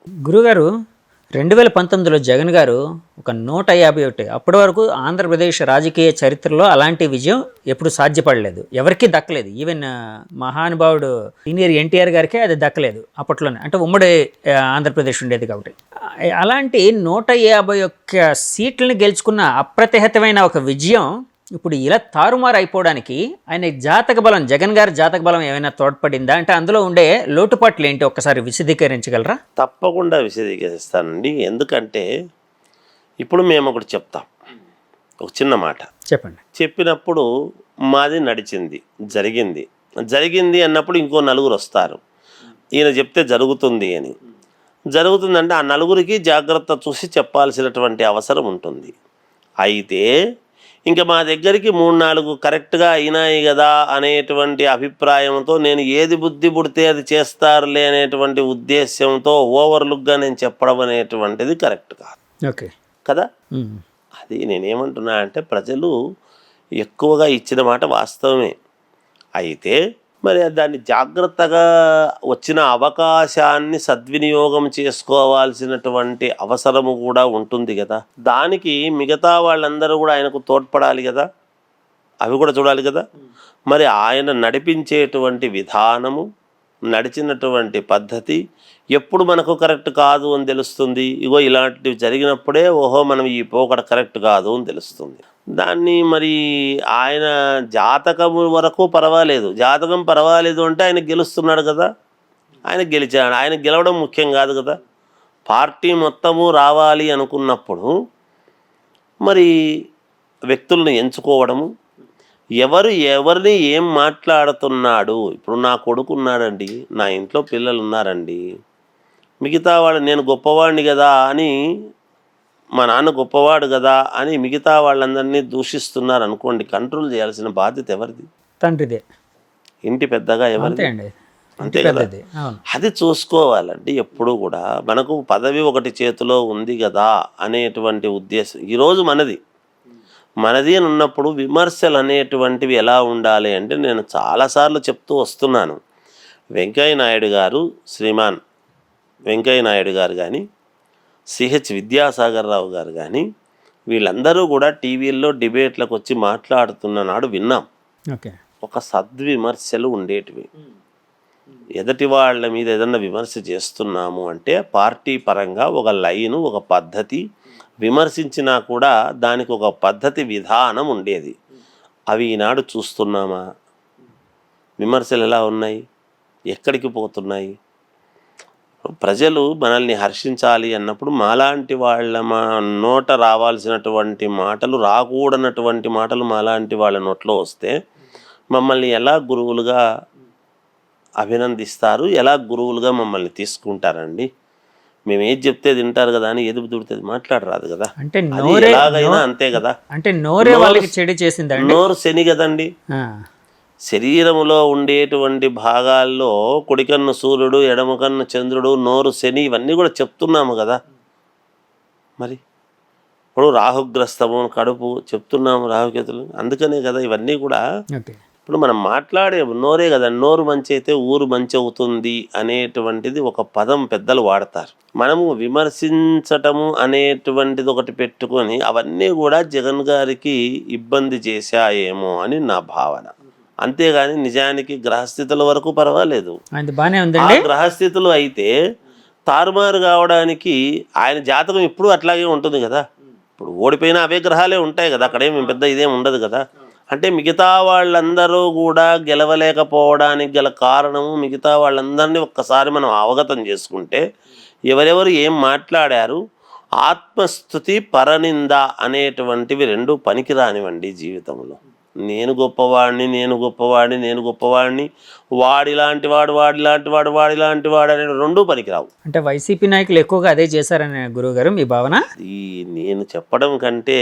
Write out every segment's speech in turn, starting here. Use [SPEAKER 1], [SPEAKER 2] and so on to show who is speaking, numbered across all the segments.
[SPEAKER 1] గురుగారు 2019లో జగన్ గారు ఒక 151 అప్పటి వరకు ఆంధ్రప్రదేశ్ రాజకీయ చరిత్రలో అలాంటి విజయం ఎప్పుడు సాధ్యపడలేదు, ఎవరికీ దక్కలేదు. ఈవెన్ మహానుభావుడు సీనియర్ ఎన్టీఆర్ గారికే అది దక్కలేదు అప్పట్లోనే, అంటే ఉమ్మడి ఆంధ్రప్రదేశ్ ఉండేది కాబట్టి. అలాంటి 151 సీట్లను గెలుచుకున్న అప్రతిహతమైన ఒక విజయం ఇప్పుడు ఇలా తారుమారు అయిపోవడానికి ఆయన జాతక బలం, జగన్ గారి జాతక బలం ఏమైనా తోడ్పడిందా? అంటే అందులో ఉండే లోటుపాట్లు ఏంటి ఒక్కసారి విశదీకరించగలరా?
[SPEAKER 2] తప్పకుండా విశదీకరిస్తానండి. ఎందుకంటే ఇప్పుడు మేము ఒకటి చెప్తాం, ఒక చిన్న మాట
[SPEAKER 1] చెప్పండి.
[SPEAKER 2] చెప్పినప్పుడు మాది నడిచింది, జరిగింది అన్నప్పుడు ఇంకో నలుగురు వస్తారు, ఈయన చెప్తే జరుగుతుంది అని. జరుగుతుందంటే ఆ నలుగురికి జాగ్రత్త చూసి చెప్పాల్సినటువంటి అవసరం ఉంటుంది. అయితే ఇంకా మా దగ్గరికి 3-4 కరెక్ట్గా అయినాయి కదా అనేటువంటి అభిప్రాయంతో నేను ఏది బుద్ధి పుడితే అది చేస్తారులే అనేటువంటి ఉద్దేశ్యంతో ఓవర్లుక్గా నేను చెప్పడం అనేటువంటిది కరెక్ట్ కాదు.
[SPEAKER 1] ఓకే
[SPEAKER 2] కదా. అది నేనేమంటున్నా అంటే ప్రజలు ఎక్కువగా ఇచ్చిన మాట వాస్తవమే. అయితే మరి దాన్ని జాగ్రత్తగా వచ్చిన అవకాశాన్ని సద్వినియోగం చేసుకోవాల్సినటువంటి అవసరము కూడా ఉంటుంది కదా. దానికి మిగతా వాళ్ళందరూ కూడా ఆయనకు తోడ్పడాలి కదా, అవి కూడా చూడాలి కదా. మరి ఆయన నడిపించేటువంటి విధానము, నడిచినటువంటి పద్ధతి ఎప్పుడు మనకు కరెక్ట్ కాదు అని తెలుస్తుంది. ఇగో ఇలాంటివి జరిగినప్పుడే ఓహో మనం ఈ పోకడ కరెక్ట్ కాదు అని తెలుస్తుంది. దాన్ని మరి ఆయన జాతకము వరకు పర్వాలేదు, జాతకం పర్వాలేదు అంటే ఆయన గెలుస్తున్నాడు కదా, ఆయన గెలిచాడు. ఆయన గెలవడం ముఖ్యం కాదు కదా. పార్టీ మొత్తము రావాలి అనుకున్నప్పుడు మరి వ్యక్తులను ఎంచుకోవడము, ఎవరిని ఏం మాట్లాడుతున్నాడు. ఇప్పుడు నా కొడుకు ఉన్నాడండి, నా ఇంట్లో పిల్లలు ఉన్నారండి, మిగతా వాళ్ళు నేను గొప్పవాడిని కదా అని, మా నాన్న గొప్పవాడు కదా అని మిగతా వాళ్ళందరినీ దూషిస్తున్నారు అనుకోండి, కంట్రోల్ చేయాల్సిన బాధ్యత ఎవరిది?
[SPEAKER 1] తండ్రిదే.
[SPEAKER 2] ఇంటి పెద్దగా ఎవరిది? అంతే కదా. అది చూసుకోవాలండి. ఎప్పుడు కూడా మనకు పదవి ఒకటి చేతిలో ఉంది కదా అనేటువంటి ఉద్దేశం ఈరోజు మనది అని ఉన్నప్పుడు విమర్శలు అనేటువంటివి ఎలా ఉండాలి అంటే, నేను చాలాసార్లు చెప్తూ వస్తున్నాను. శ్రీమాన్ వెంకయ్య నాయుడు గారు కానీ, సిహెచ్ విద్యాసాగర్ రావు గారు కానీ, వీళ్ళందరూ కూడా టీవీల్లో డిబేట్లకు వచ్చి మాట్లాడుతున్న నాడు విన్నాం. ఒక సద్విమర్శలు ఉండేటివి. ఎదటి వాళ్ళ మీద ఏదన్నా విమర్శ చేస్తున్నాము అంటే పార్టీ పరంగా ఒక లైను, ఒక పద్ధతి, విమర్శించినా కూడా దానికి ఒక పద్ధతి విధానం ఉండేది. అవి ఈనాడు చూస్తున్నామా? విమర్శలు ఎలా ఉన్నాయి, ఎక్కడికి పోతున్నాయి? ప్రజలు మనల్ని హర్షించాలి అన్నప్పుడు మాలాంటి వాళ్ళ నోట రావాల్సినటువంటి మాటలు, రాకూడనటువంటి మాటలు మాలాంటి వాళ్ళ నోట్లో వస్తే మమ్మల్ని ఎలా గురువులుగా అభినందిస్తారు, ఎలా గురువులుగా మమ్మల్ని తీసుకుంటారండి? మేము ఏది చెప్తే తింటారు కదా అని ఏది దుడితే మాట్లాడరాదు కదా.
[SPEAKER 1] అంటే
[SPEAKER 2] ఎలాగైనా అంతే కదా.
[SPEAKER 1] అంటే నోరే వాళ్ళకి చెడు చేసింది.
[SPEAKER 2] నోరు శని కదండి. శరీరంలో ఉండేటువంటి భాగాల్లో కుడికన్ను సూర్యుడు, ఎడమకన్ను చంద్రుడు, నోరు శని, ఇవన్నీ కూడా చెప్తున్నాము కదా. మరి ఇప్పుడు రాహుగ్రస్తము, కడుపు చెప్తున్నాము, రాహుకేతులు, అందుకనే కదా ఇవన్నీ కూడా. ఇప్పుడు మనం మాట్లాడే నోరే కదా. నోరు మంచి అయితే ఊరు మంచి అవుతుంది అనేటువంటిది ఒక పదం పెద్దలు వాడతారు. మనము విమర్శించటము అనేటువంటిది ఒకటి పెట్టుకొని అవన్నీ కూడా జగన్ గారికి ఇబ్బంది చేశాయేమో అని నా భావన. అంతేగాని నిజానికి గ్రహస్థితుల వరకు పర్వాలేదు. ఆ గ్రహస్థితులు అయితే తారుమారు కావడానికి ఆయన జాతకం ఇప్పుడు అట్లాగే ఉంటుంది కదా. ఇప్పుడు ఓడిపోయినా అవే గ్రహాలే ఉంటాయి కదా, అక్కడేమి పెద్ద ఇదేం ఉండదు కదా. అంటే మిగతా వాళ్ళందరూ కూడా గెలవలేకపోవడానికి గల కారణము, మిగతా వాళ్ళందరినీ ఒక్కసారి మనం అవగతం చేసుకుంటే ఎవరెవరు ఏం మాట్లాడారు, ఆత్మస్థుతి, పరనింద అనేటువంటివి రెండు పనికిరానివ్వండి జీవితంలో. నేను గొప్పవాడిని, వాడిలాంటి వాడు అనే రెండూ పనికిరావు.
[SPEAKER 1] అంటే వైసీపీ నాయకులు ఎక్కువగా అదే చేశారని గురువుగారు మీ భావన?
[SPEAKER 2] ఈ నేను చెప్పడం కంటే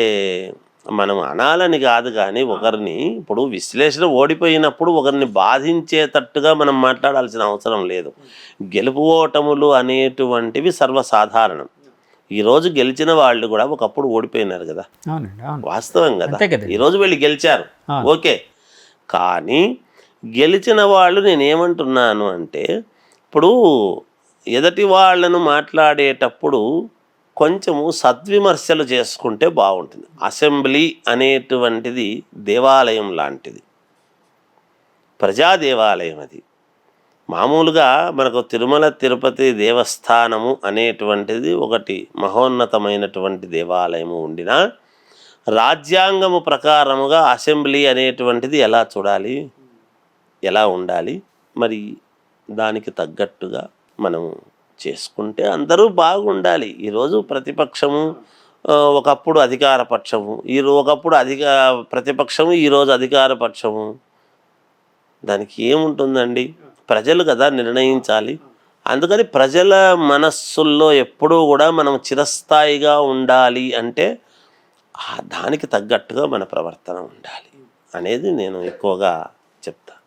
[SPEAKER 2] మనం అనాలని కాదు, కానీ ఒకరిని ఇప్పుడు విశ్లేషణ ఓడిపోయినప్పుడు ఒకరిని బాధించేటట్టుగా మనం మాట్లాడాల్సిన అవసరం లేదు. గెలుపు ఓటములు అనేటువంటివి సర్వసాధారణం. ఈరోజు గెలిచిన వాళ్ళు కూడా ఒకప్పుడు ఓడిపోయినారు కదా, వాస్తవం కదా. ఈరోజు వీళ్ళు గెలిచారు, ఓకే. కానీ గెలిచిన వాళ్ళు నేనేమంటున్నాను అంటే, ఇప్పుడు ఎదటి వాళ్ళను మాట్లాడేటప్పుడు కొంచెము సద్విమర్శలు చేసుకుంటే బాగుంటుంది. అసెంబ్లీ అనేటువంటిది దేవాలయం లాంటిది, ప్రజా దేవాలయం. అది మామూలుగా మనకు తిరుమల తిరుపతి దేవస్థానము అనేటువంటిది ఒకటి మహోన్నతమైనటువంటి దేవాలయము ఉండినా రాజ్యాంగము ప్రకారముగా అసెంబ్లీ అనేటువంటిది ఎలా చూడాలి, ఎలా ఉండాలి, మరి దానికి తగ్గట్టుగా మనం చేసుకుంటే అందరూ బాగుండాలి. ఈరోజు ప్రతిపక్షము ఒకప్పుడు అధికార పక్షము, ఒకప్పుడు ప్రతిపక్షము, ఈరోజు అధికార పక్షము. దానికి ఏముంటుందండి? ప్రజలు కదా నిర్ణయించాలి. అందుకని ప్రజల మనస్సుల్లో ఎప్పుడూ కూడా మనం చిరస్థాయిగా ఉండాలి అంటే దానికి తగ్గట్టుగా మన ప్రవర్తన ఉండాలి అనేది నేను ఎక్కువగా చెప్తాను.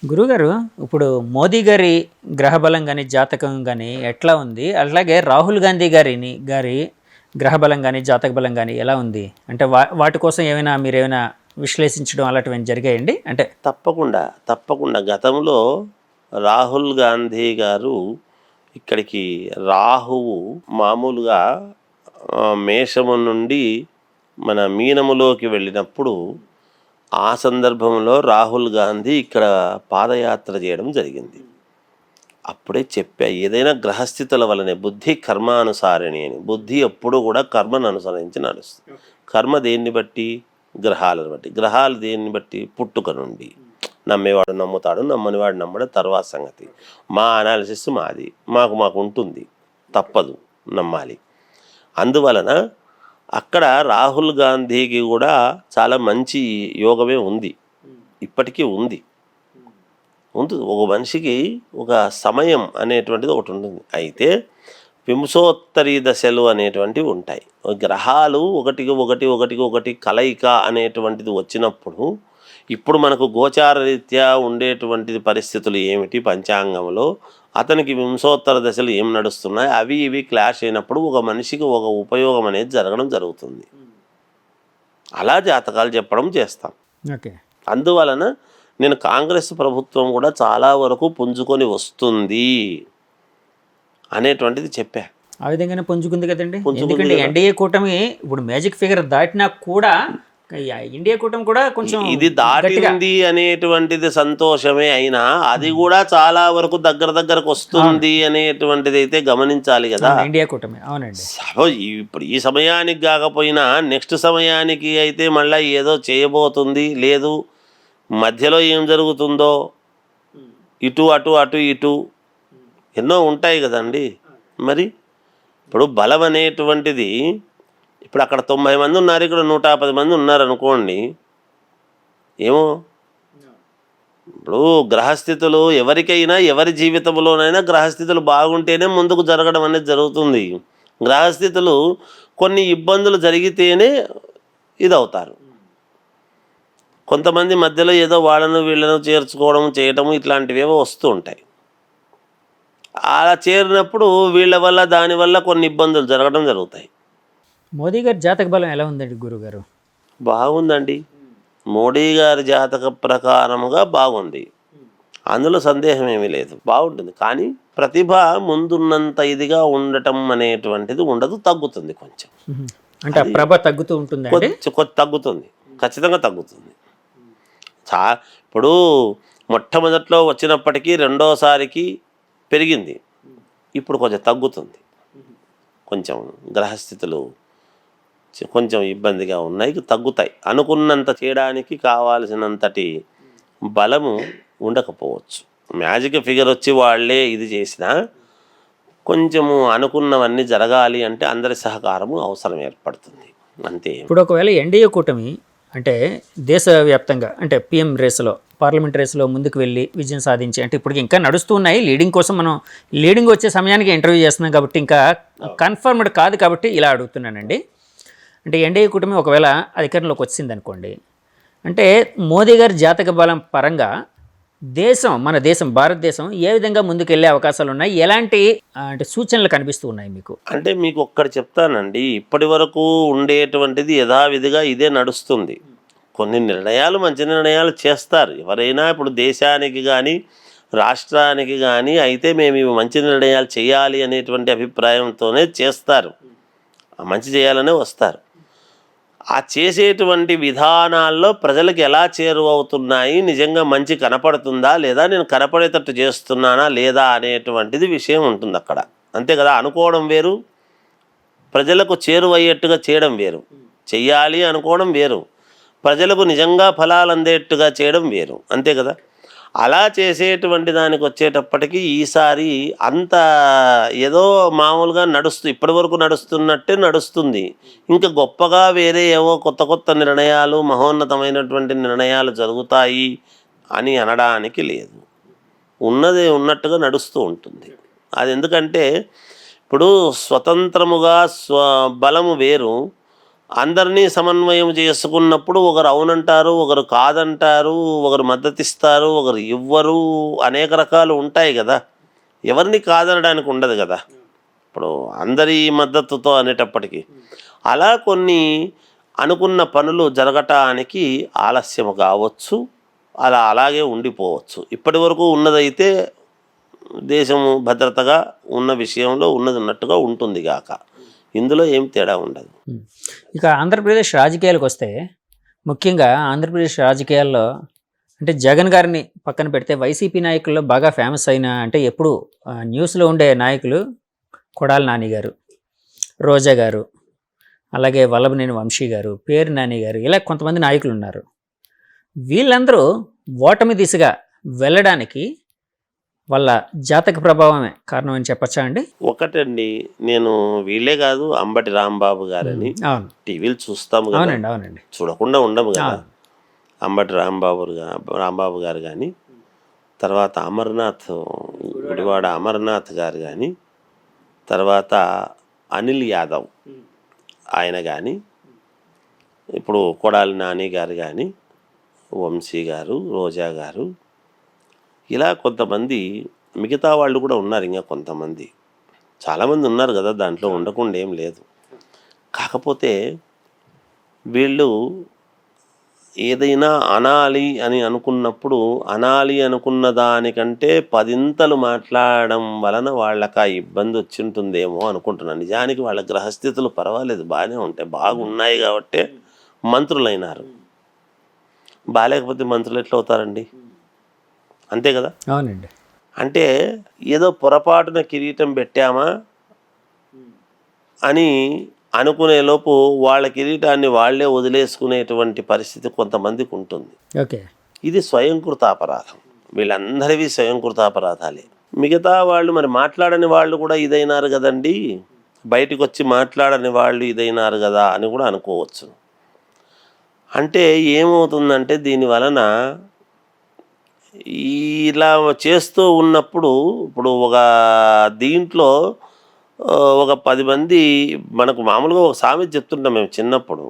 [SPEAKER 1] గురుగారు, ఇప్పుడు మోదీ గారి గ్రహబలం కానీ జాతకం కానీ ఎట్లా ఉంది, అట్లాగే రాహుల్ గాంధీ గారి గ్రహబలం కానీ జాతక బలం కానీ ఎలా ఉంది అంటే వాటి కోసం మీరేమైనా విశ్లేషించడం అలాంటివి జరిగాయండి? అంటే
[SPEAKER 2] తప్పకుండా గతంలో రాహుల్ గాంధీ గారు ఇక్కడికి రాహువు మామూలుగా మేషము నుండి మన మీనములోకి వెళ్ళినప్పుడు ఆ సందర్భంలో రాహుల్ గాంధీ ఇక్కడ పాదయాత్ర చేయడం జరిగింది. అప్పుడే చెప్పా, ఏదైనా గ్రహస్థితుల వలనే బుద్ధి కర్మానుసారిణి అని. బుద్ధి ఎప్పుడు కూడా కర్మను అనుసరించి నడుస్తుంది. కర్మ దేన్ని బట్టి? గ్రహాలను బట్టి. గ్రహాలు దేన్ని బట్టి? పుట్టుక నుండి. నమ్మేవాడు నమ్ముతాడు, నమ్మనివాడు నమ్మడం తర్వాత సంగతి. మా అనాలిసిస్ మాది, మాకు ఉంటుంది, తప్పదు, నమ్మాలి. అందువలన అక్కడ రాహుల్ గాంధీకి కూడా చాలా మంచి యోగమే ఉంది, ఇప్పటికీ ఉంది. ఒక మనిషికి ఒక సమయం అనేటువంటిది ఒకటి ఉంటుంది. అయితే వింశోత్తరీ దశలు అనేటువంటివి ఉంటాయి. గ్రహాలు ఒకటి కలయిక అనేటువంటిది వచ్చినప్పుడు ఇప్పుడు మనకు గోచార రీత్యా ఉండేటువంటిది పరిస్థితులు ఏమిటి, పంచాంగంలో అతనికి వింశోత్తర దశలు ఏం నడుస్తున్నాయి, అవి ఇవి క్లాష్ అయినప్పుడు ఒక మనిషికి ఒక ఉపయోగం అనేది జరగడం జరుగుతుంది. అలా జాతకాలు చెప్పడం చేస్తాం.
[SPEAKER 1] ఓకే.
[SPEAKER 2] అందువలన నేను కాంగ్రెస్ ప్రభుత్వం కూడా చాలా వరకు పుంజుకొని వస్తుంది అనేటువంటిది చెప్పా.
[SPEAKER 1] ఆ విధంగానే పుంజుకుంది కదండి. ఎందుకంటే ఎన్డీఏ కూటమి ఇప్పుడు మ్యాజిక్ ఫిగర్ దాటినా కూడా ఇండియా కూటమి కూడా కొంచెం
[SPEAKER 2] ఇది దాటింది అనేటువంటిది సంతోషమే. అయినా అది కూడా చాలా వరకు దగ్గరకు వస్తుంది అనేటువంటిది అయితే గమనించాలి కదా
[SPEAKER 1] ఇండియా కూటమి. అవునండి.
[SPEAKER 2] ఇప్పుడు ఈ సమయానికి కాకపోయినా నెక్స్ట్ సమయానికి అయితే మళ్ళీ ఏదో చేయబోతుంది. లేదు మధ్యలో ఏం జరుగుతుందో ఇటు ఇటు ఎన్నో ఉంటాయి కదండి. మరి ఇప్పుడు బలం అనేటువంటిది ఇప్పుడు అక్కడ 90 మంది ఉన్నారు, ఇక్కడ 110 మంది ఉన్నారు అనుకోండి. ఏమో ఇప్పుడు గ్రహస్థితులు ఎవరికైనా ఎవరి జీవితంలోనైనా గ్రహస్థితులు బాగుంటేనే ముందుకు జరగడం అనేది జరుగుతుంది. గ్రహస్థితులు కొన్ని ఇబ్బందులు జరిగితేనే ఇదవుతారు. కొంతమంది మధ్యలో ఏదో వాళ్ళను వీళ్ళను చేర్చుకోవడం చేయటము ఇట్లాంటివేవో వస్తూ ఉంటాయి. అలా చేరినప్పుడు వీళ్ళ వల్ల దానివల్ల కొన్ని ఇబ్బందులు జరగడం జరుగుతాయి.
[SPEAKER 1] మోదీ గారి జాతక బలం ఎలా ఉందండి గురుగారు?
[SPEAKER 2] బాగుందండి. మోడీ గారి జాతక ప్రకారముగా బాగుంది, అందులో సందేహం ఏమీ లేదు, బాగుంటుంది. కానీ ప్రతిభ ముందున్నంత ఇదిగా ఉండటం అనేటువంటిది ఉండదు, తగ్గుతుంది కొంచెం.
[SPEAKER 1] అంటే ప్రభ తగ్గుతూ ఉంటుంది,
[SPEAKER 2] తగ్గుతుంది, ఖచ్చితంగా తగ్గుతుంది. ఇప్పుడు మొట్టమొదట్లో వచ్చినప్పటికీ రెండోసారికి పెరిగింది, ఇప్పుడు కొంచెం తగ్గుతుంది. కొంచెం గ్రహస్థితులు కొంచెం ఇబ్బందిగా ఉన్నాయి, తగ్గుతాయి. అనుకున్నంత చేయడానికి కావాల్సినంతటి బలము ఉండకపోవచ్చు. మ్యాజిక్ ఫిగర్ వచ్చి వాళ్ళే ఇది చేసినా కొంచెము అనుకున్నవన్నీ జరగాలి అంటే అందరి సహకారము అవసరం ఏర్పడుతుంది, అంతే.
[SPEAKER 1] ఇప్పుడు ఒకవేళ ఎన్డీఏ కూటమి అంటే దేశవ్యాప్తంగా అంటే పిఎం రేసులో పార్లమెంట్ రేసులో ముందుకు వెళ్ళి విజయం సాధించి అంటే ఇప్పుడు ఇంకా నడుస్తూ ఉన్నాయి. లీడింగ్ కోసం మనం లీడింగ్ వచ్చే సమయానికి ఇంటర్వ్యూ చేస్తున్నాం కాబట్టి ఇంకా కన్ఫర్మ్డ్ కాదు కాబట్టి ఇలా అడుగుతున్నానండి. అంటే ఎన్డీఏ కూటమి ఒకవేళ అధికారంలోకి వచ్చింది అనుకోండి, అంటే మోదీ గారి జాతక బలం పరంగా మన దేశం భారతదేశం ఏ విధంగా ముందుకు వెళ్ళే అవకాశాలు ఉన్నాయి, ఎలాంటి అంటే సూచనలు కనిపిస్తూ ఉన్నాయి మీకు?
[SPEAKER 2] అంటే మీకు ఒక్కటి చెప్తానండి, ఇప్పటి వరకు ఉండేటువంటిది యథావిధిగా ఇదే నడుస్తుంది. కొన్ని నిర్ణయాలు మంచి నిర్ణయాలు చేస్తారు ఎవరైనా. ఇప్పుడు దేశానికి కానీ రాష్ట్రానికి కానీ అయితే మేము ఇవి మంచి నిర్ణయాలు చేయాలి అనేటువంటి అభిప్రాయంతోనే చేస్తారు, మంచి చేయాలనే వస్తారు. ఆ చేసేటువంటి విధానాల్లో ప్రజలకు ఎలా చేరువవుతున్నాయి, నిజంగా మంచి కనపడుతుందా లేదా, నేను కనపడేటట్టు చేస్తున్నానా లేదా అనేటువంటిది విషయం ఉంటుంది అక్కడ. అంతే కదా, అనుకోవడం వేరు, ప్రజలకు చేరువయ్యేట్టుగా చేయడం వేరు. చెయ్యాలి అనుకోవడం వేరు, ప్రజలకు నిజంగా ఫలాలు అందేట్టుగా చేయడం వేరు. అంతే కదా. అలా చేసేటువంటి దానికి వచ్చేటప్పటికి ఈసారి అంత ఏదో మామూలుగా ఇప్పటి వరకు నడుస్తున్నట్టే నడుస్తుంది. ఇంకా గొప్పగా వేరే ఏవో కొత్త కొత్త నిర్ణయాలు, మహోన్నతమైనటువంటి నిర్ణయాలు జరుగుతాయి అని అనడానికి లేదు. ఉన్నది ఉన్నట్టుగా నడుస్తూ ఉంటుంది. అది ఎందుకంటే ఇప్పుడు స్వతంత్రముగా బలము వేరు, అందరినీ సమన్వయం చేసుకున్నప్పుడు ఒకరు అవునంటారు, ఒకరు కాదంటారు, ఒకరు మద్దతు ఇస్తారు, ఒకరు ఇవ్వరు, అనేక రకాలు ఉంటాయి కదా. ఎవరిని కాదనడానికి ఉండదు కదా ఇప్పుడు అందరి మద్దతుతో అనేటప్పటికీ. అలా కొన్ని అనుకున్న పనులు జరగటానికి ఆలస్యం కావచ్చు, అలాగే ఉండిపోవచ్చు. ఇప్పటి వరకు ఉన్నదైతే దేశము భద్రతగా ఉన్న విషయంలో ఉన్నది ఉన్నట్టుగా ఉంటుంది గాక, ఇందులో ఏం తేడా ఉండదు.
[SPEAKER 1] ఇక ఆంధ్రప్రదేశ్ రాజకీయాలకు వస్తే, ముఖ్యంగా ఆంధ్రప్రదేశ్ రాజకీయాల్లో అంటే జగన్ గారిని పక్కన పెడితే వైసీపీ నాయకుల్లో బాగా ఫేమస్ అయిన అంటే ఎప్పుడు న్యూస్లో ఉండే నాయకులు కొడాలి నాని గారు, రోజా గారు, అలాగే వల్లభనేని వంశీ గారు, పేరు నాని గారు, ఇలా కొంతమంది నాయకులు ఉన్నారు. వీళ్ళందరూ ఓటమి దిశగా వెళ్ళడానికి వాళ్ళ జాతక ప్రభావమే కారణం అని చెప్పచ్చా అండి?
[SPEAKER 2] ఒకటండి, నేను వీళ్ళే కాదు, అంబటి రాంబాబు గారని
[SPEAKER 1] అవును,
[SPEAKER 2] టీవీలు చూస్తాము కదా.
[SPEAKER 1] అవునండి, అవునండి,
[SPEAKER 2] చూడకుండా ఉండము కదా. అంబటి రాంబాబు గారు కానీ, తర్వాత గుడివాడ అమర్నాథ్ గారు కానీ, తర్వాత అనిల్ యాదవ్ ఆయన కానీ, ఇప్పుడు కొడాలి నాని గారు కానీ, వంశీ గారు, రోజా గారు, ఇలా కొంతమంది, మిగతా వాళ్ళు కూడా ఉన్నారు, ఇంకా కొంతమంది చాలామంది ఉన్నారు కదా, దాంట్లో ఉండకుండా ఏం లేదు. కాకపోతే వీళ్ళు ఏదైనా అనాలి అని అనుకున్నప్పుడు అనాలి అనుకున్న దానికంటే 10 మాట్లాడడం వలన వాళ్ళకి ఆ ఇబ్బంది వచ్చి ఉంటుందేమో అనుకుంటున్నాను. నిజానికి వాళ్ళ గ్రహస్థితులు పర్వాలేదు, బాగానే ఉంటాయి, బాగున్నాయి కాబట్టే మంత్రులైనారు. బాగాలేకపోతే మంత్రులు ఎట్లా అవుతారండి? అంతే కదా.
[SPEAKER 1] అవునండి.
[SPEAKER 2] అంటే ఏదో పొరపాటున కిరీటం పెట్టామా అని అనుకునేలోపు వాళ్ళ కిరీటాన్ని వాళ్ళే వదిలేసుకునేటువంటి పరిస్థితి కొంతమందికి ఉంటుంది.
[SPEAKER 1] ఓకే,
[SPEAKER 2] ఇది స్వయంకృత అపరాధం. వీళ్ళందరివి స్వయంకృత అపరాధాలే. మిగతా వాళ్ళు మరి మాట్లాడని వాళ్ళు కూడా ఇదైనారు కదండి, బయటకు వచ్చి మాట్లాడని వాళ్ళు ఇదైనారు కదా అని కూడా అనుకోవచ్చు. అంటే ఏమవుతుందంటే దీని వలన ఇలా చేస్తూ ఉన్నప్పుడు, ఇప్పుడు ఒక దీంట్లో ఒక 10 మంది, మనకు మామూలుగా ఒక సామెత చెప్తుంటాం మేము చిన్నప్పుడు,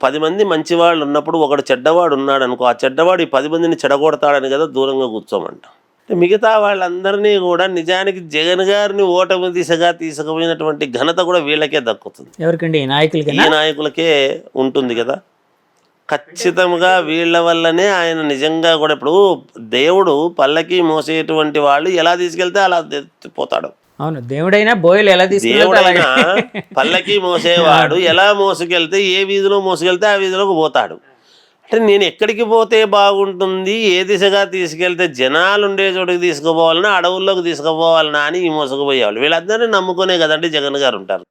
[SPEAKER 2] 10 మంది మంచివాళ్ళు ఉన్నప్పుడు ఒకడు చెడ్డవాడు ఉన్నాడు అనుకో, ఆ చెడ్డవాడు ఈ 10 మందిని చెడగొడతాడని కదా దూరంగా కూర్చోమంటాం. మిగతా వాళ్ళందరినీ కూడా నిజానికి జగన్ గారిని ఓటమి దిశగా తీసుకుపోయినటువంటి ఘనత కూడా వీళ్ళకే దక్కుతుంది.
[SPEAKER 1] ఎవరికండి?
[SPEAKER 2] ఈ నాయకులకే ఉంటుంది కదా. ఖచ్చితంగా వీళ్ళ వల్లనే ఆయన నిజంగా కూడా, ఇప్పుడు దేవుడు పల్లకి మోసేటువంటి వాళ్ళు ఎలా తీసుకెళ్తే అలా పోతాడు.
[SPEAKER 1] అవును, దేవుడైనా బోయలు ఎలా
[SPEAKER 2] దేవుడైనా పల్లకి మోసేవాడు ఎలా మోసుకెళ్తే, ఏ వీధిలో మోసుకెళ్తే ఆ వీధిలోకి పోతాడు. అంటే నేను ఎక్కడికి పోతే బాగుంటుంది, ఏ దిశగా తీసుకెళ్తే జనాలు ఉండే చోటుకి తీసుకుపోవాలన్నా, అడవుల్లోకి తీసుకుపోవాలన్నా అని ఈ మోసుకుపోయేవాళ్ళు. వీళ్ళందరినీ నమ్ముకునే కదండి జగన్ గారు ఉంటారు.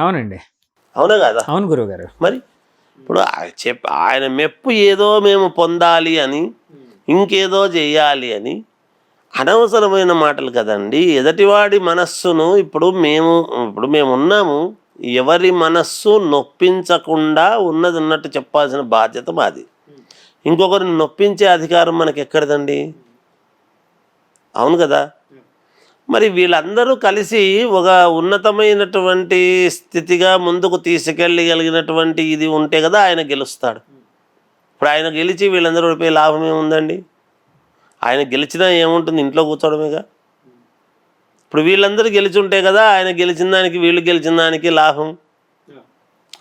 [SPEAKER 1] అవునండి,
[SPEAKER 2] అవునా కదా.
[SPEAKER 1] అవును గురువు గారు.
[SPEAKER 2] మరి ఇప్పుడు ఆయన మెప్పు ఏదో మేము పొందాలి అని, ఇంకేదో చెయ్యాలి అని అనవసరమైన మాటలు కదండి. ఎదటివాడి మనస్సును ఇప్పుడు మేము ఉన్నాము, ఎవరి మనస్సు నొప్పించకుండా ఉన్నది ఉన్నట్టు చెప్పాల్సిన బాధ్యత మాది. ఇంకొకరిని నొప్పించే అధికారం మనకి ఎక్కడదండి? అవును కదా. మరి వీళ్ళందరూ కలిసి ఒక ఉన్నతమైనటువంటి స్థితిగా ముందుకు తీసుకెళ్ళగలిగినటువంటి ఇది ఉంటే కదా ఆయన గెలుస్తాడు. ఇప్పుడు ఆయన గెలిచి వీళ్ళందరూ ఓడిపోయే లాభం ఏముందండి? ఆయన గెలిచినా ఏముంటుంది, ఇంట్లో కూర్చోవడమేగా. ఇప్పుడు వీళ్ళందరూ గెలిచి ఉంటే కదా ఆయన గెలిచిన దానికి వీళ్ళు గెలిచిన దానికి లాభం.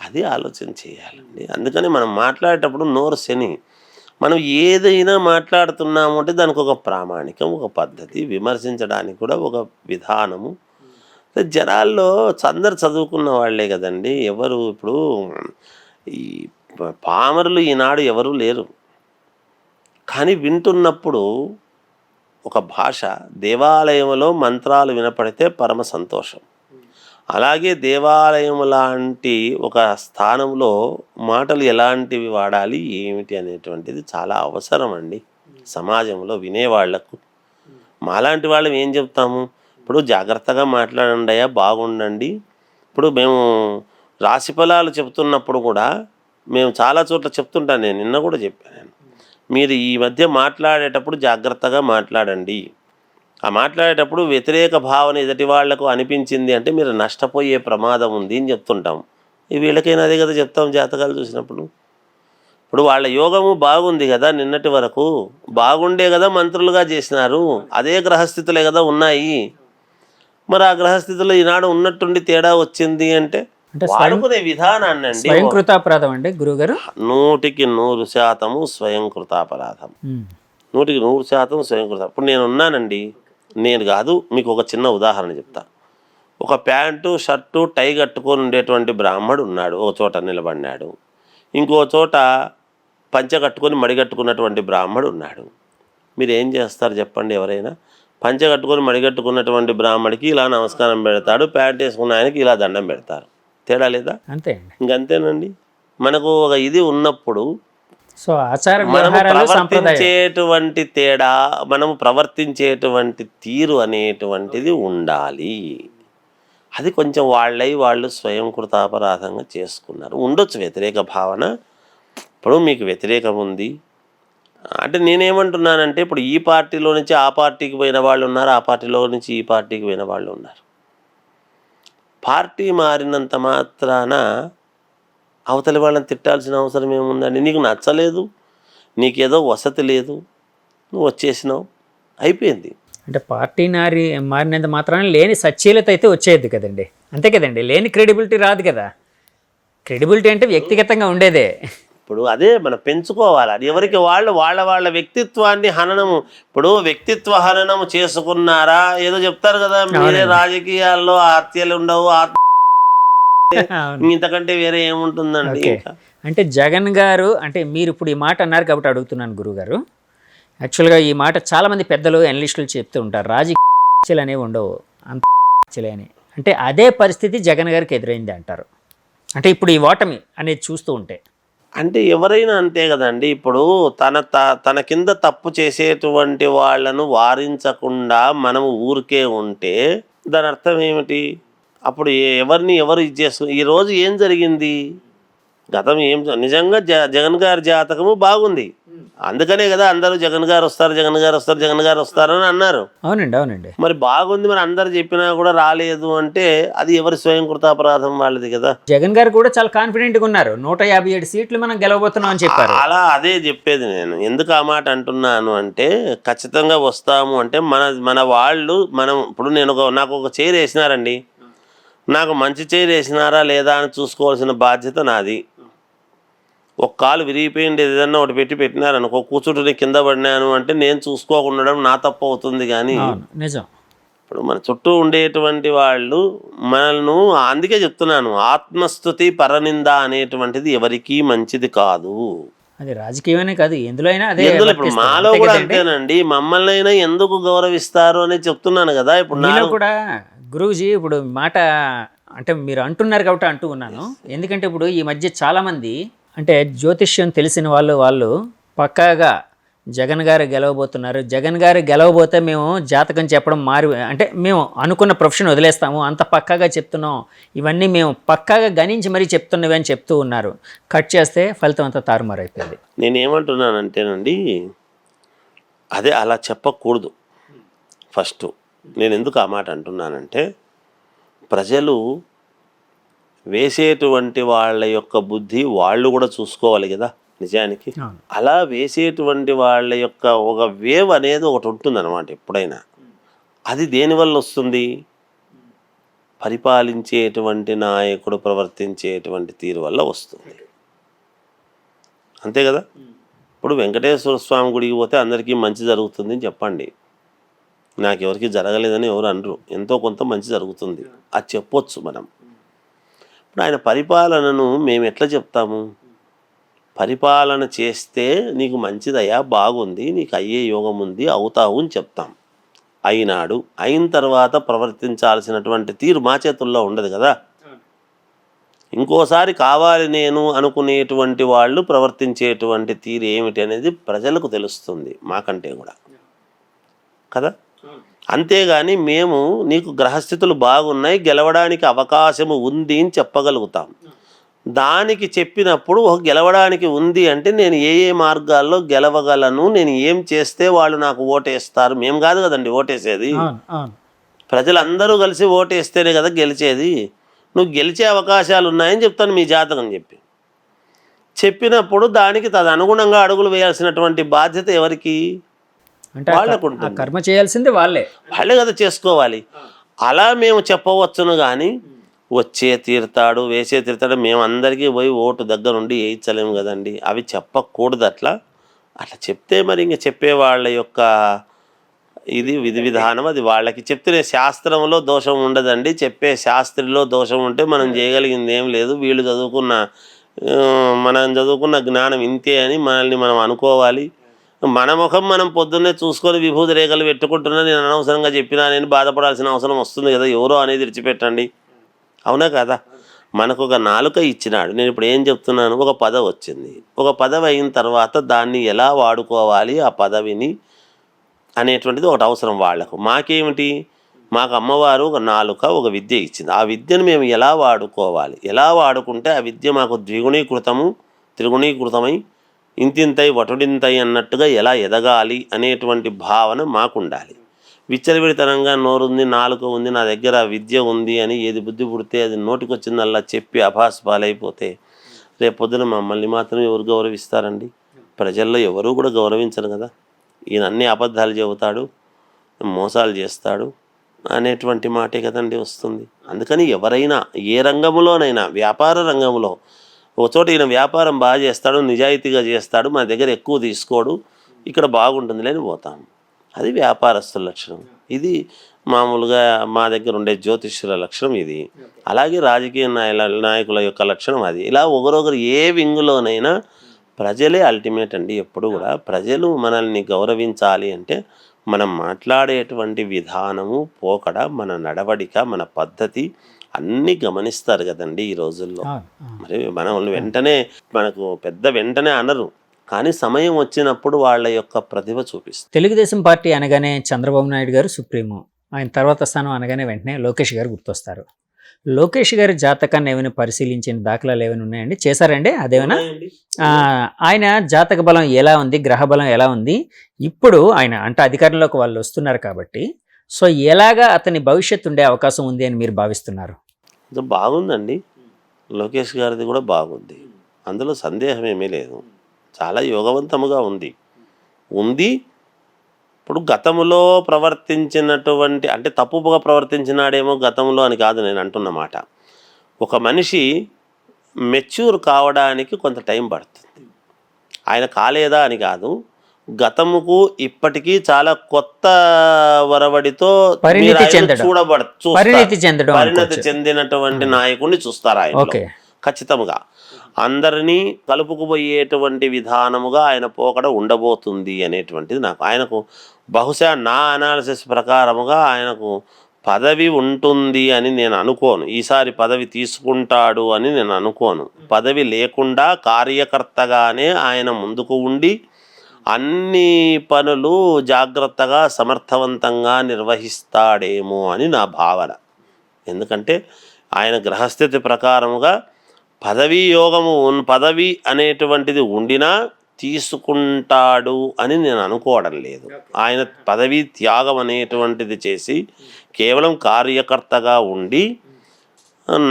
[SPEAKER 2] అది ఆలోచన చేయాలండి. అందుకని మనం మాట్లాడేటప్పుడు నోరు శని, మనం ఏదైనా మాట్లాడుతున్నాము అంటే దానికి ఒక ప్రామాణికం, ఒక పద్ధతి, విమర్శించడానికి కూడా ఒక విధానము. జనాల్లో అందరు చదువుకున్న వాళ్ళే కదండి. ఎవరు ఇప్పుడు ఈ పామరులు ఈనాడు ఎవరు లేరు. కానీ వింటున్నప్పుడు ఒక భాష, దేవాలయంలో మంత్రాలు వినపడితే పరమ సంతోషం. అలాగే దేవాలయం లాంటి ఒక స్థానంలో మాటలు ఎలాంటివి వాడాలి ఏమిటి అనేటువంటిది చాలా అవసరం అండి సమాజంలో వినేవాళ్లకు. మాలాంటి వాళ్ళం ఏం చెప్తాము, ఇప్పుడు జాగ్రత్తగా మాట్లాడండి అయ్యా, బాగుండండి. ఇప్పుడు మేము రాశి ఫలాలు చెప్తున్నప్పుడు కూడా మేము చాలా చోట్ల చెప్తుంటాను, నేను నిన్న కూడా చెప్పాను, మీరు ఈ మధ్య మాట్లాడేటప్పుడు జాగ్రత్తగా మాట్లాడండి. ఆ మాట్లాడేటప్పుడు వ్యతిరేక భావన ఎదుటి వాళ్లకు అనిపించింది అంటే మీరు నష్టపోయే ప్రమాదం ఉంది అని చెప్తుంటాం. వీళ్ళకైనా అదే కదా చెప్తాం జాతకాలు చూసినప్పుడు. ఇప్పుడు వాళ్ళ యోగము బాగుంది కదా, నిన్నటి వరకు బాగుండే కదా మంత్రులుగా చేసినారు, అదే గ్రహస్థితులే కదా ఉన్నాయి. మరి ఆ గ్రహస్థితిలో ఈనాడు ఉన్నట్టుండి తేడా వచ్చింది అంటే వాడుకునే విధానాన్ని అండి.
[SPEAKER 1] స్వయంకృతాపరాధం అండి గురుగారు.
[SPEAKER 2] 100% స్వయంకృతాపరాధం, 100% స్వయంకృత. ఇప్పుడు నేను ఉన్నానండి, నేను కాదు, మీకు ఒక చిన్న ఉదాహరణ చెప్తా. ఒక ప్యాంటు షర్టు టై కట్టుకొని ఉండేటువంటి బ్రాహ్మడు ఉన్నాడు, ఒక చోట నిలబడినాడు. ఇంకో చోట పంచె కట్టుకొని మడిగట్టుకున్నటువంటి బ్రాహ్మడు ఉన్నాడు. మీరు ఏం చేస్తారు చెప్పండి? ఎవరైనా పంచె కట్టుకొని మడిగట్టుకున్నటువంటి బ్రాహ్మడికి ఇలా నమస్కారం పెడతాడు, ప్యాంట్ వేసుకున్న ఆయనకి ఇలా దండం పెడతారు. తేడా లేదా?
[SPEAKER 1] అంతే.
[SPEAKER 2] ఇంకంతేనండి. మనకు ఒక ఇది ఉన్నప్పుడు
[SPEAKER 1] సో ఆచార
[SPEAKER 2] మనము ప్రవర్తించేటువంటి తేడా, మనము ప్రవర్తించేటువంటి తీరు అనేటువంటిది ఉండాలి. అది కొంచెం వాళ్ళు స్వయంకృతాపరాధంగా చేసుకున్నారు. ఉండొచ్చు వ్యతిరేక భావన. ఇప్పుడు మీకు వ్యతిరేకం ఉంది అంటే నేనేమంటున్నానంటే, ఇప్పుడు ఈ పార్టీలో నుంచి ఆ పార్టీకి పోయిన వాళ్ళు ఉన్నారు, ఆ పార్టీలో నుంచి ఈ పార్టీకి పోయిన వాళ్ళు ఉన్నారు. పార్టీ మారినంత మాత్రాన అవతలి వాళ్ళని తిట్టాల్సిన అవసరం ఏముందండి? నీకు నచ్చలేదు, నీకేదో వసతి లేదు, నువ్వు వచ్చేసినావు, అయిపోయింది.
[SPEAKER 1] అంటే పార్టీ మారినంత మాత్రాన లేని సచ్ఛీలత అయితే వచ్చేది కదండి. అంతే కదండి, లేని క్రెడిబిలిటీ రాదు కదా. క్రెడిబిలిటీ అంటే వ్యక్తిగతంగా ఉండేదే.
[SPEAKER 2] ఇప్పుడు అదే మనం పెంచుకోవాలి. అది ఎవరికి వాళ్ళ వ్యక్తిత్వాన్ని హననము. ఇప్పుడు వ్యక్తిత్వ హననము చేసుకున్నారా ఏదో చెప్తారు కదా, మీరే రాజకీయాల్లో హత్యలు ఉండవు, ఇంతకంటే వేరే ఏముంటుందండి.
[SPEAKER 1] అంటే జగన్ గారు, అంటే మీరు ఇప్పుడు ఈ మాట అన్నారు కాబట్టి అడుగుతున్నాను గురుగారు. యాక్చువల్గా ఈ మాట చాలామంది పెద్దలు అనలిస్టులు చెప్తూ ఉంటారు, రాజకీయాలు అనేవి ఉండవు అంత అని. అంటే అదే పరిస్థితి జగన్ గారికి ఎదురైంది అంటారు. అంటే ఇప్పుడు ఈ ఓటమి అనేది చూస్తూ ఉంటే
[SPEAKER 2] అంటే ఎవరైనా అంతే కదండి. ఇప్పుడు తన కింద తప్పు చేసేటువంటి వాళ్ళను వారించకుండా మనము ఊరికే ఉంటే దాని అర్థం ఏమిటి? అప్పుడు ఎవరు ఇది చేస్తున్నారు? ఈరోజు ఏం జరిగింది? గతం ఏం నిజంగా జగన్ గారి జాతకము బాగుంది, అందుకనే కదా అందరూ జగన్ గారు వస్తారని అన్నారు.
[SPEAKER 1] అవునండి.
[SPEAKER 2] మరి బాగుంది, మరి అందరు చెప్పినా కూడా రాలేదు అంటే అది ఎవరి స్వయంకృతాపరాధం వాళ్ళది కదా.
[SPEAKER 1] జగన్ గారు కూడా చాలా కాన్ఫిడెంట్గా ఉన్నారు, 157 సీట్లు మనం గెలవబోతున్నాం అని చెప్పారు.
[SPEAKER 2] అలా అదే చెప్పేది నేను. ఎందుకు ఆ మాట అంటున్నాను అంటే, ఖచ్చితంగా వస్తాము అంటే మన వాళ్ళు ఇప్పుడు నాకు ఒక చైర్ వేసినారండి, నాకు మంచి చైర్ వేసినారా లేదా అని చూసుకోవాల్సిన బాధ్యత నాది. ఒక కాలు విరిగిపోయింది, ఏదన్నా ఒకటి పెట్టినారనుకో, కూర్చుంటుని కింద పడినాను అంటే నేను చూసుకోకుండా నా తప్పు అవుతుంది. కానీ
[SPEAKER 1] నిజం,
[SPEAKER 2] ఇప్పుడు మన చుట్టూ ఉండేటువంటి వాళ్ళు మనల్ని, అందుకే చెప్తున్నాను, ఆత్మస్తుతి పరనింద అనేటువంటిది ఎవరికీ మంచిది కాదు.
[SPEAKER 1] అది రాజకీయమే కాదు, ఎందులో
[SPEAKER 2] ఇప్పుడు మాలో కూడా అంతేనండి. మమ్మల్ని అయినా ఎందుకు గౌరవిస్తారు అని చెప్తున్నాను కదా. ఇప్పుడు
[SPEAKER 1] నాలో కూడా గురూజీ, ఇప్పుడు మాట అంటే మీరు అంటున్నారు కాబట్టి అంటూ ఉన్నాను. ఎందుకంటే ఇప్పుడు ఈ మధ్య చాలామంది అంటే జ్యోతిష్యం తెలిసిన వాళ్ళు పక్కాగా జగన్ గారు గెలవబోతున్నారు, జగన్ గారు గెలవబోతే మేము జాతకం చెప్పడం అంటే మేము అనుకున్న ప్రొఫెషన్ వదిలేస్తాము, అంత పక్కాగా చెప్తున్నాం, ఇవన్నీ మేము పక్కాగా గణించి మరీ చెప్తున్నవి అని చెప్తూ ఉన్నారు. కట్ చేస్తే ఫలితం అంతా తారుమారైపోయింది.
[SPEAKER 2] నేనేమంటున్నానంటేనండి, అదే అలా చెప్పకూడదు. ఫస్ట్ నేను ఎందుకు ఆ మాట అంటున్నానంటే, ప్రజలు వేసేటువంటి వాళ్ళ యొక్క బుద్ధి వాళ్ళు కూడా చూసుకోవాలి కదా. నిజానికి అలా వేసేటువంటి వాళ్ళ యొక్క ఒక వేవ్ అనేది ఒకటి ఉంటుందన్నమాట ఎప్పుడైనా. అది దేనివల్ల వస్తుంది? పరిపాలించేటువంటి నాయకుడు ప్రవర్తించేటువంటి తీరు వల్ల వస్తుంది, అంతే కదా. ఇప్పుడు వెంకటేశ్వర స్వామి గుడికి పోతే అందరికీ మంచి జరుగుతుంది అని చెప్పండి. నాకు ఎవరికి జరగలేదని ఎవరు అనరు. ఎంతో కొంత మంచి జరుగుతుంది అది చెప్పొచ్చు మనం. ఇప్పుడు ఆయన పరిపాలనను మేము ఎట్లా చెప్తాము? పరిపాలన చేస్తే నీకు మంచిదయ్యా, బాగుంది, నీకు అయ్యే యోగం ఉంది, అవుతావు అని చెప్తాం. అయినాడు. అయిన తర్వాత ప్రవర్తించాల్సినటువంటి తీరు మా చేతుల్లో ఉండదు కదా. ఇంకోసారి కావాలి నేను అనుకునేటువంటి వాళ్ళు ప్రవర్తించేటువంటి తీరు ఏమిటి అనేది ప్రజలకు తెలుస్తుంది మాకంటే కూడా కదా. అంతేగాని మేము నీకు గ్రహస్థితులు బాగున్నాయి, గెలవడానికి అవకాశము ఉంది అని చెప్పగలుగుతాం. దానికి చెప్పినప్పుడు గెలవడానికి ఉంది అంటే నేను ఏ ఏ మార్గాల్లో గెలవగలను, నేను ఏం చేస్తే వాళ్ళు నాకు ఓటేస్తారు. మేము కాదు కదండి ఓటేసేది, ప్రజలందరూ కలిసి ఓటేస్తేనే కదా గెలిచేది. నువ్వు గెలిచే అవకాశాలు ఉన్నాయని చెప్తాను మీ జాతకం చెప్పినప్పుడు దానికి తదనుగుణంగా అడుగులు వేయాల్సినటువంటి బాధ్యత ఎవరికి?
[SPEAKER 1] అంటే
[SPEAKER 2] వాళ్ళకు ఉంటుంది.
[SPEAKER 1] కర్మ చేయాల్సింది వాళ్ళే
[SPEAKER 2] కదా చేసుకోవాలి. అలా మేము చెప్పవచ్చును కానీ వచ్చే తీరుతాడు వేసే తీరుతాడు మేము అందరికీ పోయి ఓటు దగ్గర ఉండి వేయించలేము కదండి. అవి చెప్పకూడదు. అట్లా చెప్తే మరి ఇంక చెప్పే వాళ్ళ యొక్క ఇది విధి విధానం, అది వాళ్ళకి చెప్తే శాస్త్రంలో దోషం ఉండదండి. చెప్పే శాస్త్రిలో దోషం ఉంటే మనం చేయగలిగింది ఏం లేదు. వీళ్ళు మనం చదువుకున్న జ్ఞానం ఇంతే అని మనల్ని మనం అనుకోవాలి. మన ముఖం మనం పొద్దున్నే చూసుకొని విభూతి రేఖలు పెట్టుకుంటున్నా నేను అనవసరంగా చెప్పినా నేను బాధపడాల్సిన అవసరం వస్తుంది కదా. ఎవరో అనేది విడిచిపెట్టండి, అవునా కదా. మనకు ఒక నాలుక ఇచ్చినాడు. నేను ఇప్పుడు ఏం చెప్తున్నాను, ఒక పదవి వచ్చింది. ఒక పదవి అయిన తర్వాత దాన్ని ఎలా వాడుకోవాలి, ఆ పదవిని అనేటువంటిది ఒకటి అవసరం వాళ్లకు. మాకేమిటి, మాకు అమ్మవారు ఒక నాలుక, ఒక విద్య ఇచ్చింది. ఆ విద్యను మేము ఎలా వాడుకోవాలి, ఎలా వాడుకుంటే ఆ విద్య మాకు త్రిగుణీకృతమై ఇంతింతై వటుడింతై అన్నట్టుగా ఎలా ఎదగాలి అనేటువంటి భావన మాకుండాలి. విచ్చలవిడితనంగా నోరుంది, నాలుక ఉంది, నా దగ్గర విద్య ఉంది అని ఏది బుద్ధి పుడితే అది నోటికొచ్చిందల్లా చెప్పి అభాస్పాలైపోతే రేపు పొద్దున మమ్మల్ని మాత్రం ఎవరు గౌరవిస్తారండి? ప్రజల్లో ఎవరూ కూడా గౌరవించరు కదా. ఈయన అన్ని అబద్ధాలు చెబుతాడు, మోసాలు చేస్తాడు అనేటువంటి మాటే కదండి వస్తుంది. అందుకని ఎవరైనా ఏ రంగంలోనైనా, వ్యాపార రంగంలో ఒక చోట ఈయన వ్యాపారం బాగా చేస్తాడు, నిజాయితీగా చేస్తాడు, మా దగ్గర ఎక్కువ తీసుకోడు, ఇక్కడ బాగుంటుంది లేని పోతాం. అది వ్యాపారస్తుల లక్షణం. ఇది మామూలుగా మా దగ్గర ఉండే జ్యోతిష్యుల లక్షణం ఇది. అలాగే రాజకీయ నాయకుల యొక్క లక్షణం అది. ఇలా ఒకరొకరు ఏ వింగులోనైనా ప్రజలే అల్టిమేట్ అండి. ఎప్పుడు కూడా ప్రజలు మనల్ని గౌరవించాలి అంటే మనం మాట్లాడేటువంటి విధానము, పోకడ, మన నడవడిక, మన పద్ధతి అన్నీ గమనిస్తారు కదండి ఈ రోజుల్లో. మరి మనం వెంటనే అనరు, కానీ సమయం వచ్చినప్పుడు వాళ్ళ యొక్క ప్రతిభ చూపిస్తారు.
[SPEAKER 1] తెలుగుదేశం పార్టీ అనగానే చంద్రబాబు నాయుడు గారు సుప్రీమో, ఆయన తర్వాత స్థానం అనగానే వెంటనే లోకేష్ గారు గుర్తొస్తారు. లోకేష్ గారి జాతకాన్ని ఏమైనా పరిశీలించిన దాఖలాలు ఏమైనా ఉన్నాయండి? చేశారండి అదేమైనా? ఆయన జాతక బలం ఎలా ఉంది, గ్రహ బలం ఎలా ఉంది? ఇప్పుడు ఆయన అంటే అధికారంలోకి వాళ్ళు వస్తున్నారు కాబట్టి సో ఎలాగా అతని భవిష్యత్తు ఉండే అవకాశం ఉంది అని మీరు భావిస్తున్నారు?
[SPEAKER 2] బాగుందండి, లోకేష్ గారిది కూడా బాగుంది, అందులో సందేహం ఏమీ లేదు. చాలా యోగవంతముగా ఉంది. ఇప్పుడు గతంలో ప్రవర్తించినటువంటి అంటే తప్పుగా ప్రవర్తించినాడేమో గతంలో అని కాదు నేను అంటున్నమాట. ఒక మనిషి మెచ్యూర్ కావడానికి కొంత టైం పడుతుంది. ఆయన కాలేదా అని కాదు, గతముకు ఇప్పటికీ చాలా కొత్త వరవడితో పరిణతి చెందినటువంటి నాయకుడిని చూస్తారు ఆయన ఖచ్చితంగా. అందరినీ కలుపుకుపోయేటువంటి విధానముగా ఆయన పోకడ ఉండబోతుంది అనేటువంటిది నాకు. ఆయనకు బహుశా నా అనాలిసిస్ ప్రకారముగా ఆయనకు పదవి ఉంటుంది అని నేను అనుకోను. ఈసారి పదవి తీసుకుంటాడు అని నేను అనుకోను. పదవి లేకుండా కార్యకర్తగానే ఆయన ముందుకు ఉండి అన్ని పనులు జాగ్రత్తగా సమర్థవంతంగా నిర్వహిస్తాడేమో అని నా భావన. ఎందుకంటే ఆయన గ్రహస్థితి ప్రకారముగా పదవి అనేటువంటిది ఉండినా తీసుకుంటాడు అని నేను అనుకోవడం లేదు. ఆయన పదవి త్యాగం అనేటువంటిది చేసి కేవలం కార్యకర్తగా ఉండి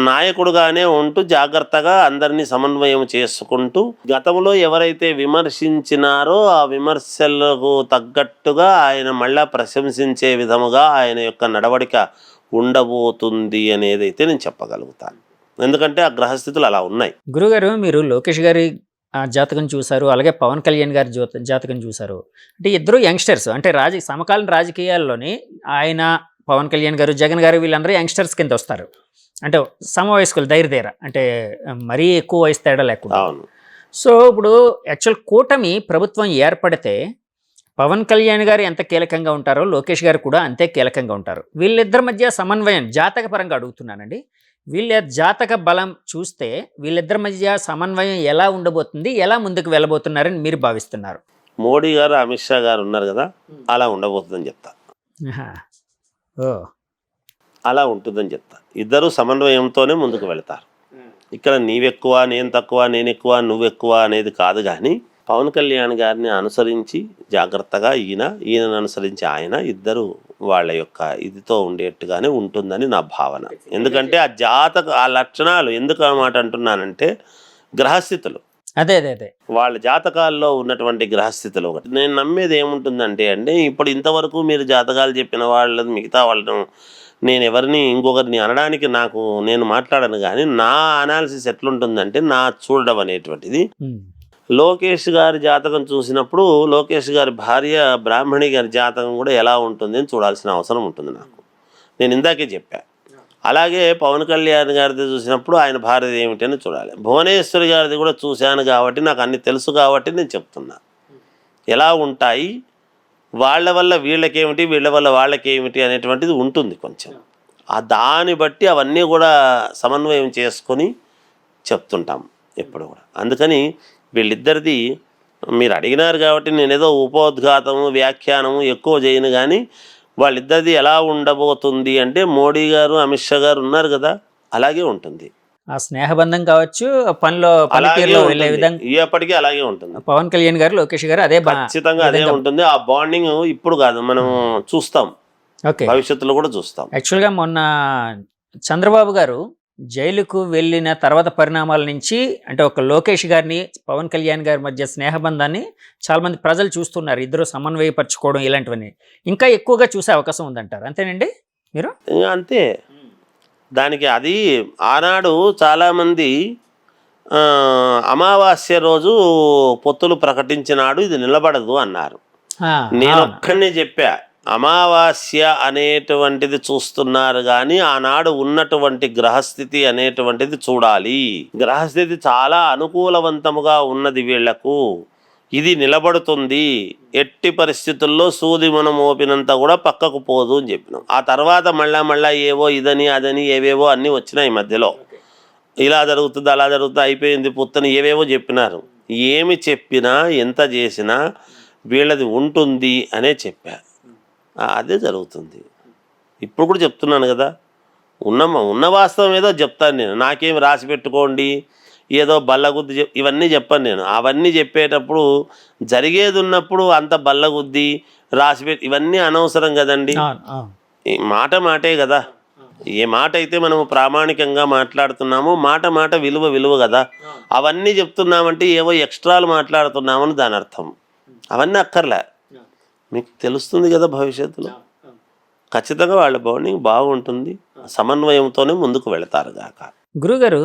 [SPEAKER 2] నాయకుడుగానే ఉంటూ జాగ్రత్తగా అందరినీ సమన్వయం చేసుకుంటూ గతంలో ఎవరైతే విమర్శించినారో ఆ విమర్శలకు తగ్గట్టుగా ఆయన మళ్ళా ప్రశంసించే విధముగా ఆయన యొక్క నడవడిక ఉండబోతుంది అనేది అయితే నేను చెప్పగలుగుతాను. ఎందుకంటే ఆ గ్రహస్థితులు అలా ఉన్నాయి.
[SPEAKER 1] గురుగారు, మీరు లోకేష్ గారి జాతకం చూశారు, అలాగే పవన్ కళ్యాణ్ గారి జాతకం చూశారు. అంటే ఇద్దరు యంగ్స్టర్స్, అంటే సమకాలీన రాజకీయాల్లోని ఆయన, పవన్ కళ్యాణ్ గారు, జగన్ గారు వీళ్ళందరూ యంగ్స్టర్స్ కింద వస్తారు. అంటే సమవయస్కులు ధైర్య అంటే మరీ ఎక్కువ వయసు తేడా లేకుండా.
[SPEAKER 2] అవును.
[SPEAKER 1] సో ఇప్పుడు యాక్చువల్ కూటమి ప్రభుత్వం ఏర్పడితే పవన్ కళ్యాణ్ గారు ఎంత కీలకంగా ఉంటారో లోకేష్ గారు కూడా అంతే కీలకంగా ఉంటారు. వీళ్ళిద్దరి మధ్య సమన్వయం జాతక పరంగా అడుగుతున్నానండి. వీళ్ళ జాతక బలం చూస్తే వీళ్ళిద్దరి మధ్య సమన్వయం ఎలా ఉండబోతుంది, ఎలా ముందుకు వెళ్ళబోతున్నారని మీరు భావిస్తున్నారు?
[SPEAKER 2] మోడీ గారు, అమిత్ షా గారు ఉన్నారు కదా, అలా ఉండబోతుందని చెప్తా.
[SPEAKER 1] ఆహా. ఓ
[SPEAKER 2] అలా ఉంటుందని చెప్తా. ఇద్దరు సమన్వయంతోనే ముందుకు వెళతారు. ఇక్కడ నీవెక్కువ, నేను తక్కువ, నేను ఎక్కువ, నువ్వెక్కువ అనేది కాదు. కానీ పవన్ కళ్యాణ్ గారిని అనుసరించి జాగ్రత్తగా ఈయనను అనుసరించి ఆయన, ఇద్దరు వాళ్ళ యొక్క ఇదితో ఉండేట్టుగానే ఉంటుందని నా భావన. ఎందుకంటే ఆ లక్షణాలు ఎందుకు అన్నమాట అంటున్నానంటే, గ్రహస్థితులు,
[SPEAKER 1] అదే అదే అదే
[SPEAKER 2] వాళ్ళ జాతకాల్లో ఉన్నటువంటి గ్రహస్థితులు ఒకటి. నేను నమ్మేది ఏముంటుందంటే అండి, ఇప్పుడు ఇంతవరకు మీరు జాతకాలు చెప్పిన వాళ్ళని, మిగతా వాళ్ళను నేను ఎవరిని ఇంకొకరిని అనడానికి నేను మాట్లాడను. కానీ నా అనాలిసిస్ ఎట్లుంటుందంటే, నా చూడడం అనేటువంటిది, లోకేష్ గారి జాతకం చూసినప్పుడు లోకేష్ గారి భార్య బ్రాహ్మణి గారి జాతకం కూడా ఎలా ఉంటుంది అని చూడాల్సిన అవసరం ఉంటుంది నాకు. నేను ఇందాకే చెప్పా. అలాగే పవన్ కళ్యాణ్ గారిది చూసినప్పుడు ఆయన భార్యది ఏమిటి అని చూడాలి. భువనేశ్వరి గారిది కూడా చూశాను కాబట్టి నాకు అన్ని తెలుసు కాబట్టి నేను చెప్తున్నా. ఎలా ఉంటాయి, వాళ్ళ వల్ల వీళ్ళకేమిటి, వీళ్ళ వల్ల వాళ్ళకేమిటి అనేటువంటిది ఉంటుంది కొంచెం. దాన్ని బట్టి అవన్నీ కూడా సమన్వయం చేసుకొని చెప్తుంటాం ఎప్పుడు కూడా. అందుకని వీళ్ళిద్దరిది మీరు అడిగినారు కాబట్టి నేనేదో ఉపోద్ఘాతము, వ్యాఖ్యానము ఎక్కువ చేయను. కానీ వాళ్ళిద్దరిది ఎలా ఉండబోతుంది అంటే, మోడీ గారు, అమిత్ షా గారు ఉన్నారు కదా, అలాగే ఉంటుంది.
[SPEAKER 1] ఆ స్నేహబంధం కావచ్చు, పనితీరులో వెళ్ళే విధంగా
[SPEAKER 2] ఎప్పటికీ అలాగే ఉంటుంది.
[SPEAKER 1] పవన్ కళ్యాణ్ గారు, లోకేష్ గారు అదే
[SPEAKER 2] ఖచ్చితంగా అదే ఉంటుంది. ఆ బాండింగ్ ఇప్పుడు కాదు, మనం చూస్తాం, భవిష్యత్తులో కూడా చూస్తాం.
[SPEAKER 1] యాక్చువల్గా మొన్న చంద్రబాబు గారు జైలుకు వెళ్ళిన తర్వాత పరిణామాల నుంచి, అంటే ఒక లోకేష్ గారిని, పవన్ కళ్యాణ్ గారి మధ్య స్నేహబంధాన్ని చాలా మంది ప్రజలు చూస్తున్నారు. ఇద్దరు సమన్వయపరచుకోవడం ఇలాంటివన్నీ ఇంకా ఎక్కువగా చూసే అవకాశం ఉందంటారు. అంతేనండి మీరు?
[SPEAKER 2] అంతే. దానికి అది ఆనాడు చాలామంది అమావాస్య రోజు పొత్తులు ప్రకటించినాడు, ఇది నిలబడదు అన్నారు. నేను ఒక్కనే చెప్పా, అమావాస్య అనేటువంటిది చూస్తున్నారు కానీ ఆనాడు ఉన్నటువంటి గ్రహస్థితి అనేటువంటిది చూడాలి. గ్రహస్థితి చాలా అనుకూలవంతముగా ఉన్నది వీళ్లకు, ఇది నిలబడుతుంది, ఎట్టి పరిస్థితుల్లో సూది మనం మోపినంత కూడా పక్కకు పోదు అని చెప్పినాం. ఆ తర్వాత మళ్ళా ఏవో ఇదని అదని ఏవేవో అన్నీ వచ్చినాయి మధ్యలో. ఇలా జరుగుతుంది, అలా జరుగుతుంది, అయిపోయింది పుత్తని ఏవేవో చెప్పినారు. ఏమి చెప్పినా ఎంత చేసినా వీళ్ళది ఉంటుంది అనే చెప్పా. అదే జరుగుతుంది. ఇప్పుడు కూడా చెప్తున్నాను కదా, ఉన్న వాస్తవం ఏదో చెప్తాను నేను. నాకేమి రాసి పెట్టుకోండి, ఏదో బల్లగుద్ది ఇవన్నీ చెప్పాను నేను. అవన్నీ చెప్పేటప్పుడు జరిగేది ఉన్నప్పుడు అంత బల్లగుద్ది ఇవన్నీ అనవసరం కదండి. మాటే కదా. ఏ మాట అయితే మనము ప్రామాణికంగా మాట్లాడుతున్నామో మాట విలువ కదా. అవన్నీ చెప్తున్నామంటే ఏవో ఎక్స్ట్రాలు మాట్లాడుతున్నామని దాని అర్థం. అవన్నీ అక్కర్లే, మీకు తెలుస్తుంది కదా భవిష్యత్తులో. ఖచ్చితంగా వాళ్ళ బాండింగ్ బాగుంటుంది, సమన్వయంతోనే ముందుకు వెళతారు గాక.
[SPEAKER 1] గురుగారు,